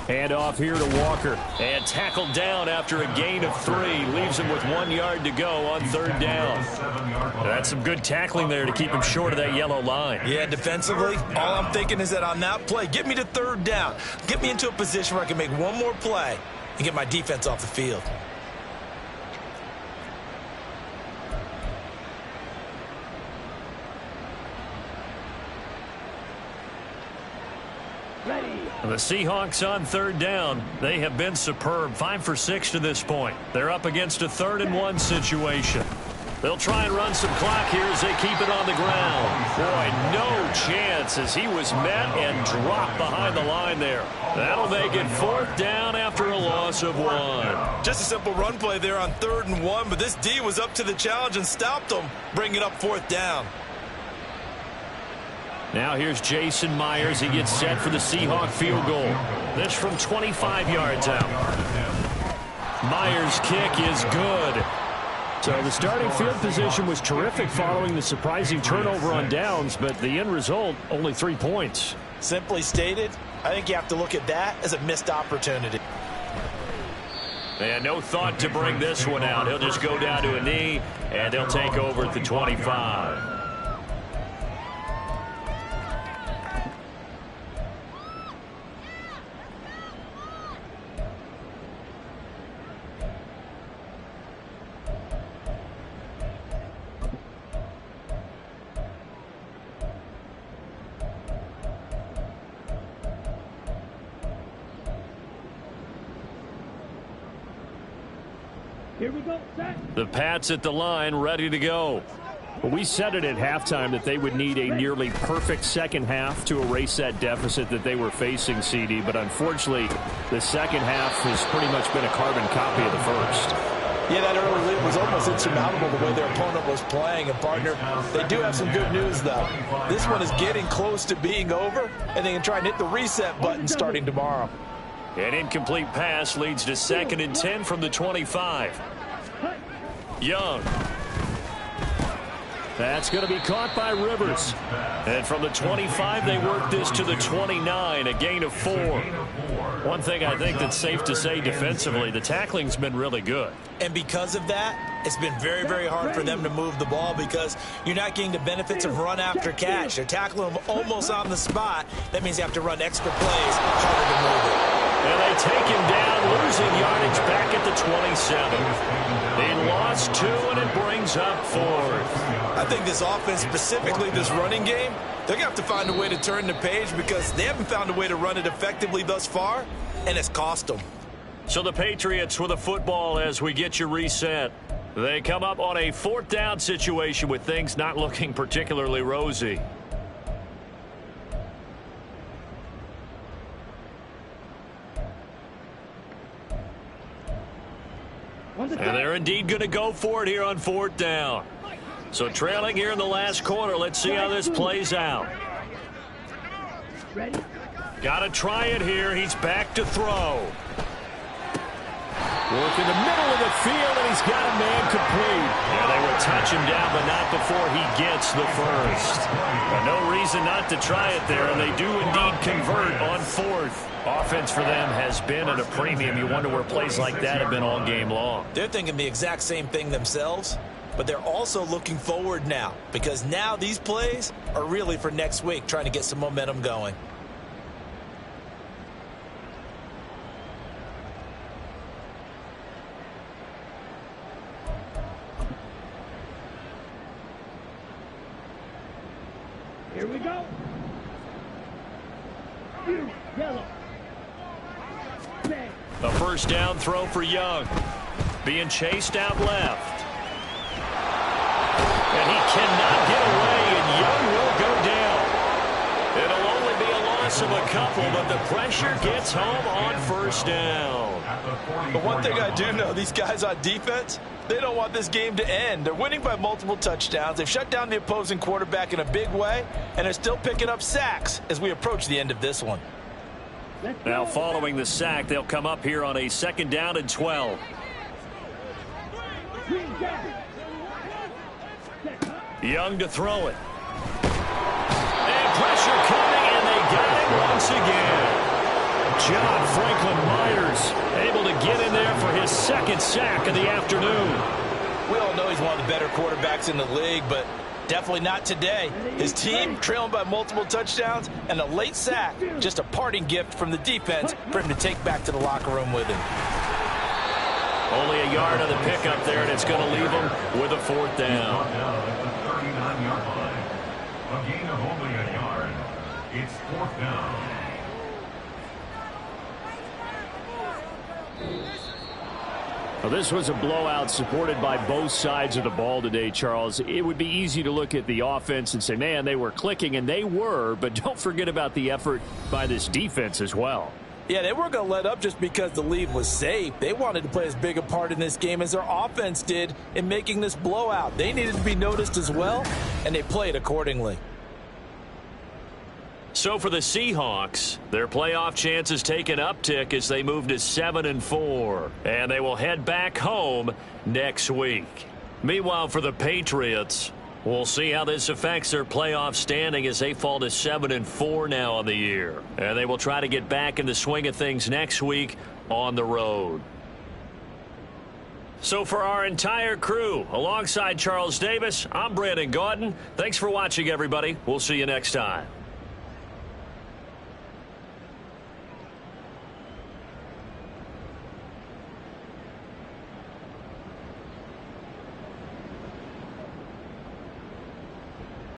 Hand off here to Walker. And tackled down after a gain of 3. Leaves him with 1 yard to go on 3rd down. That's some good tackling there to keep him short of that yellow line. Yeah, defensively, all I'm thinking is that on that play, get me to 3rd down. Get me into a position where I can make one more play and get my defense off the field. The Seahawks on 3rd down. They have been superb. 5 for 6 to this point. They're up against a 3rd and 1 situation. They'll try and run some clock here as they keep it on the ground. Boy, no chance as he was met and dropped behind the line there. That'll make it 4th down after a loss of 1. Just a simple run play there on 3rd and 1, but this D was up to the challenge and stopped them, bringing up 4th down. Now here's Jason Myers. He gets set for the Seahawk field goal. This from 25 yards out. Myers' kick is good. So the starting field position was terrific following the surprising turnover on downs, but the end result, only 3 points. Simply stated, I think you have to look at that as a missed opportunity. And no thought to bring this one out. He'll just go down to a knee, and they'll take over at the 25. Here we go. Set. The Pats at the line, ready to go. Well, we said it at halftime that they would need a nearly perfect second half to erase that deficit that they were facing, CD. But unfortunately, the second half has pretty much been a carbon copy of the first. Yeah, that early lead was almost insurmountable the way their opponent was playing. And, partner, they do have some good news, though. This one is getting close to being over, and they can try and hit the reset button starting tomorrow. An incomplete pass leads to 2nd and 10 from the 25. Young. That's going to be caught by Rivers. And from the 25, they work this to the 29, a gain of 4. One thing I think that's safe to say defensively, the tackling's been really good. And because of that, it's been very, very hard for them to move the ball because you're not getting the benefits of run after catch. They're tackling them almost on the spot. That means you have to run extra plays, harder to move it. And they take him down, losing yardage back at the 27. They lost 2, and it brings up 4th. I think this offense, specifically this running game, they're going to have to find a way to turn the page because they haven't found a way to run it effectively thus far, and it's cost them. So the Patriots with the football as we get you reset. They come up on a 4th down situation with things not looking particularly rosy. And they're indeed going to go for it here on 4th down. So trailing here in the last quarter. Let's see how this plays out. Got to try it here. He's back to throw. Work in the middle of the field, and he's got a man complete. Yeah, they will touch him down, but not before he gets the first. But no reason not to try it there, and they do indeed convert on 4th. Offense for them has been at a premium. You wonder where plays like that have been all game long. They're thinking the exact same thing themselves, but they're also looking forward now because now these plays are really for next week, trying to get some momentum going. Here we go. Yellow. A first down throw for Young. Being chased out left. And he cannot get away, and Young will go down. It'll only be a loss of a couple, but the pressure gets home on first down. But one thing I do know, these guys on defense, they don't want this game to end. They're winning by multiple touchdowns. They've shut down the opposing quarterback in a big way, and they're still picking up sacks as we approach the end of this one. Now following the sack, they'll come up here on a 2nd down and 12. Young to throw it. And pressure coming, and they got it once again. John Franklin Myers able to get in there for his 2nd sack of the afternoon. We all know he's one of the better quarterbacks in the league, but definitely not today. His team trailing by multiple touchdowns and a late sack, just a parting gift from the defense for him to take back to the locker room with him. Only a yard of the pickup there, and it's going to leave him with a 4th down. At the 39-yard line. A gain of only a yard. It's 4th down. Well, this was a blowout supported by both sides of the ball today, Charles. It would be easy to look at the offense and say, man, they were clicking, and they were, but don't forget about the effort by this defense as well. Yeah, they weren't going to let up just because the lead was safe. They wanted to play as big a part in this game as their offense did in making this blowout. They needed to be noticed as well, and they played accordingly. So for the Seahawks, their playoff chances take an uptick as they move to 7-4, and they will head back home next week. Meanwhile, for the Patriots, we'll see how this affects their playoff standing as they fall to 7-4 now on the year, and they will try to get back in the swing of things next week on the road. So for our entire crew, alongside Charles Davis, I'm Brandon Gaudin. Thanks for watching, everybody. We'll see you next time.